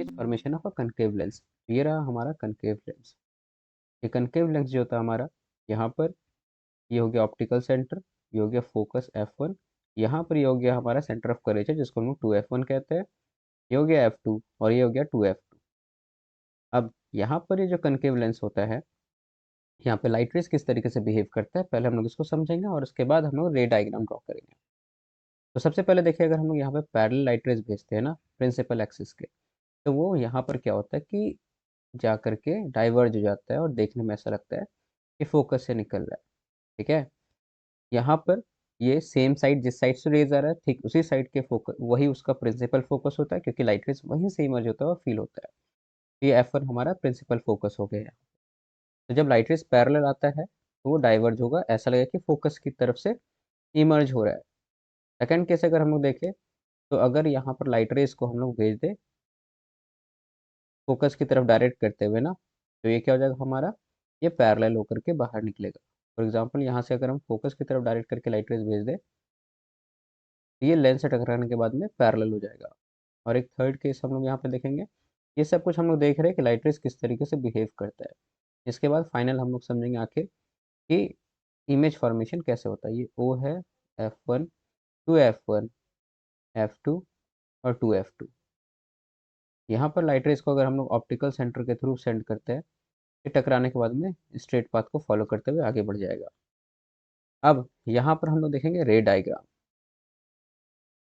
Formation of a concave lens. ये रहा हमारा कनकेव लेंस। ये कनकेव लेंस जो होता है हमारा, यहाँ पर ये हो गया ऑप्टिकल सेंटर, ये हो गया फोकस F1, यहाँ पर ये हो गया हमारा सेंटर ऑफ कर्वेचर जिसको हम लोग 2F1 कहते हैं, ये हो गया F2 और ये हो गया 2F2। अब यहाँ पर ये जो कनकेव लेंस होता है, यहाँ पे लाइट रेस किस तरीके से बिहेव करता है पहले हम लोग इसको समझेंगे और उसके बाद हम लोग रे डायग्राम ड्रॉ करेंगे। तो सबसे पहले देखिए, अगर हम लोग यहाँ पे पैरेलल लाइट रेस भेजते हैं ना प्रिंसिपल एक्सिस के, तो वो यहाँ पर क्या होता है कि जा करके डाइवर्ज हो जाता है और देखने में ऐसा लगता है कि फोकस से निकल रहा है। ठीक है, यहाँ पर ये सेम साइड, जिस साइड से रेज आ रहा है ठीक उसी साइड के फोकस, वही उसका प्रिंसिपल फोकस होता है क्योंकि लाइट रेज वहीं से इमर्ज होता है और फील होता है। तो ये F1 हमारा प्रिंसिपल फोकस हो गया है। तो जब लाइट रेज पैरेलल आता है तो वो डाइवर्ज होगा, ऐसा लगेगा कि फोकस की तरफ से इमर्ज हो रहा है। सेकंड केस अगर हम लोग देखें, तो अगर यहाँ पर लाइट रेज को हम लोग भेज दें फोकस की तरफ डायरेक्ट करते हुए ना, तो ये क्या हो जाएगा हमारा, ये पैरेलल होकर के बाहर निकलेगा। फॉर एग्जांपल यहाँ से अगर हम फोकस की तरफ डायरेक्ट करके लाइट रेज भेज दें, तो ये लेंस से टकराने के बाद में पैरेलल हो जाएगा। और एक थर्ड केस हम लोग यहाँ पे देखेंगे। ये सब कुछ हम लोग देख रहे हैं कि लाइट रेज किस तरीके से बिहेव करता है। इसके बाद फाइनल हम लोग समझेंगे आखिर कि इमेज फॉर्मेशन कैसे होता है। ये O है, F1, 2F1, F2 और 2F2। यहाँ पर लाइट रेज को अगर हम लोग ऑप्टिकल सेंटर के थ्रू सेंड करते हैं, ये टकराने के बाद में स्ट्रेट पाथ को फॉलो करते हुए आगे बढ़ जाएगा। अब यहाँ पर हम लोग देखेंगे रे डायग्राम।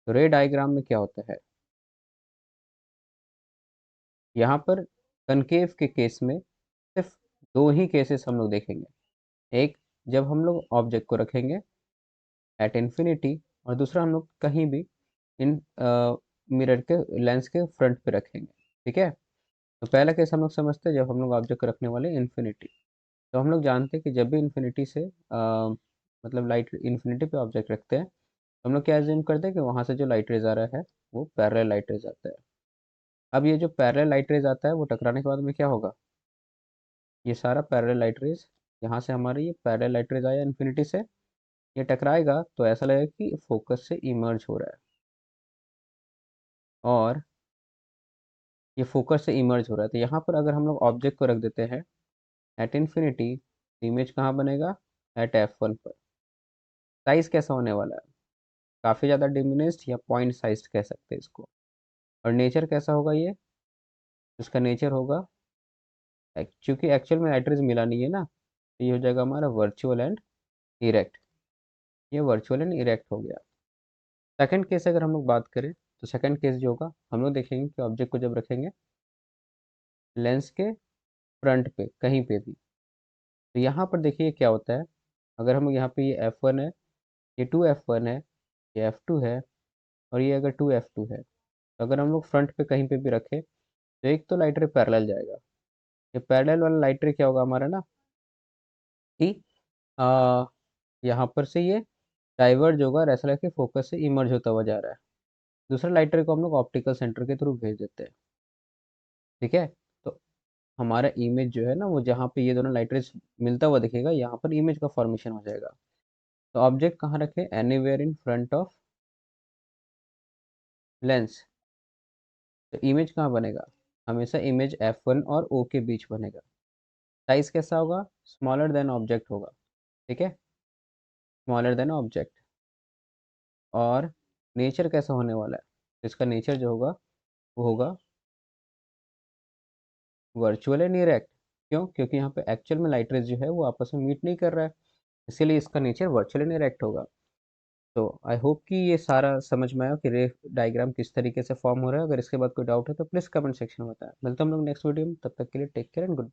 तो रे डायग्राम में क्या होता है, यहाँ पर कनकेव के केस में सिर्फ दो ही केसेस हम लोग देखेंगे। एक, जब हम लोग ऑब्जेक्ट को रखेंगे एट इन्फिनिटी, और दूसरा हम लोग कहीं भी इन मिरर के लेंस के फ्रंट पे रखेंगे। ठीक है, तो पहला केस हम लोग समझते हैं, जब हम लोग ऑब्जेक्ट को रखने वाले इन्फिनिटी। तो हम लोग जानते हैं कि जब भी इन्फिनिटी से मतलब लाइट इन्फिनिटी पे ऑब्जेक्ट रखते हैं, तो हम लोग क्या एज्यूम करते हैं कि वहाँ से जो लाइट रेज आ रहा है वो पैरेलल लाइट रेज आता है। अब ये जो पैरेलल लाइट रेज आता है वो टकराने के बाद में क्या होगा, ये सारा पैरेलल लाइट रेज, यहाँ से हमारे ये पैरेलल लाइट रेज आया इन्फिनिटी से, ये टकराएगा तो ऐसा लगेगा कि फोकस से इमर्ज हो रहा है, और ये फोकस से इमर्ज हो रहा है। तो यहाँ पर अगर हम लोग ऑब्जेक्ट को रख देते हैं एट इन्फिनिटी, इमेज कहाँ बनेगा, एट F1 पर। साइज कैसा होने वाला है, काफ़ी ज़्यादा डिमिनिस्ड या पॉइंट साइज कह सकते हैं इसको। और नेचर कैसा होगा, ये इसका नेचर होगा, चूंकि एक्चुअल में लाइट रेज मिला नहीं है ना, तो ये हो जाएगा हमारा वर्चुअल एंड इरेक्ट। ये वर्चुअल एंड इरेक्ट हो गया। सेकंड केस अगर हम लोग बात करें, तो सेकंड केस जो होगा, हम लोग देखेंगे कि ऑब्जेक्ट को जब रखेंगे लेंस के फ्रंट पे कहीं पे भी, तो यहाँ पर देखिए क्या होता है। अगर हम यहाँ पे ये F1 है, ये 2F1 है, ये F2 है, और ये अगर 2F2 है, तो अगर हम लोग फ्रंट पे कहीं पे भी रखें, तो एक तो लाइट रे पैरेलल जाएगा। ये पैरेलल वाला लाइट रे क्या होगा हमारा ना, कि आ, यहाँ पर से ये डाइवर्ज होगा और ऐसा लगे कि फोकस से इमर्ज होता हुआ जा रहा है। दूसरा लाइट रे को हम लोग ऑप्टिकल सेंटर के थ्रू भेज देते हैं। ठीक है, तो हमारा इमेज जो है ना, वो जहाँ पे ये दोनों लाइट रेज मिलता हुआ दिखेगा, यहाँ पर इमेज का फॉर्मेशन हो जाएगा। तो ऑब्जेक्ट कहाँ रखे, anywhere in front of lens, तो इमेज कहाँ बनेगा, हमेशा इमेज F1 और O के बीच बनेगा। साइज कैसा होगा, स्मॉलर देन ऑब्जेक्ट होगा। ठीक है, स्मॉलर देन ऑब्जेक्ट। और नेचर कैसा होने वाला है, इसका नेचर जो होगा वो होगा वर्चुअल एंड इरेक्ट। क्यों, क्योंकि यहाँ पे एक्चुअल में लाइट रेज जो है वो आपस में मीट नहीं कर रहा है, इसीलिए इसका नेचर वर्चुअल एंड इरेक्ट होगा। तो आई होप कि ये सारा समझ में आया कि रे डायग्राम किस तरीके से फॉर्म हो रहा है। अगर इसके बाद कोई डाउट है तो प्लीज़ कमेंट सेक्शन में बताएं। मिलता हम लोग नेक्स्ट वीडियो में, तब तक के लिए टेक केयर एंड गुड।